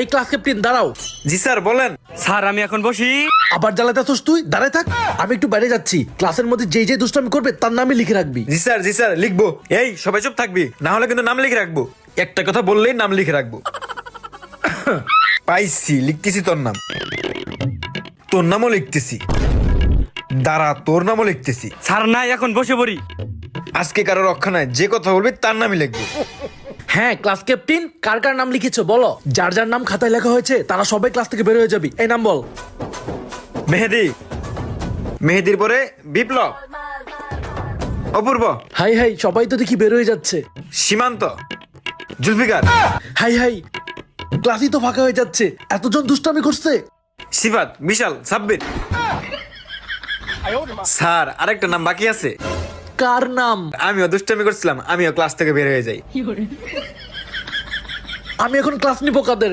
এই class captain দাঁড়াও। জি sir বলেন। স্যার আমি এখন বসি। আবার জ্বালাতেছস তুই, দাঁড়ায় থাক। আমি একটু বাইরে যাচ্ছি, ক্লাসের মধ্যে যে দুষ্টামি করবে তার নামই লিখে রাখবি। জি স্যার লিখবো। এই সবাই চুপ থাকবি, না হলে কিন্তু নাম লিখে রাখবো। একটা কথা বললেই নাম লিখে রাখবো। পাইছি, লিখতেছি তোর নাম। তোর নামও লিখতেছি। দাঁড়া, তোর নামও লিখতেছি। স্যার নাই, এখন বসে পড়ি। আজকে কারো রক্ষা নাই, যে কথা বলবি তার নামই লিখবো। হ্যাঁ ক্লাস ক্যাপ্টেন, কার কার নাম লিখেছো বলো। যার যার নাম খাতায় লেখা হয়েছে তারা সবাই ক্লাস থেকে বের হয়ে যাবি। এই নাম বল। মেহেদি। মেহেদির পরে বিপ্লব, অপূর্ব, হাই হাই, সবাই তো দেখি বের হয়ে যাচ্ছে। সীমান্ত, জুলফিকার, হাই হাই, ক্লাসই তো ফাঁকা হয়ে যাচ্ছে, এতজন দুষ্টামি করছে। সিফাত, বিশাল, সাব্বির। স্যার আরেকটা নাম বাকি আছে। কার নাম? আমিও দুষ্টামি করছিলাম, আমিও ক্লাস থেকে বের হয়ে যাই। আমি এখন ক্লাস নিবো কাদের?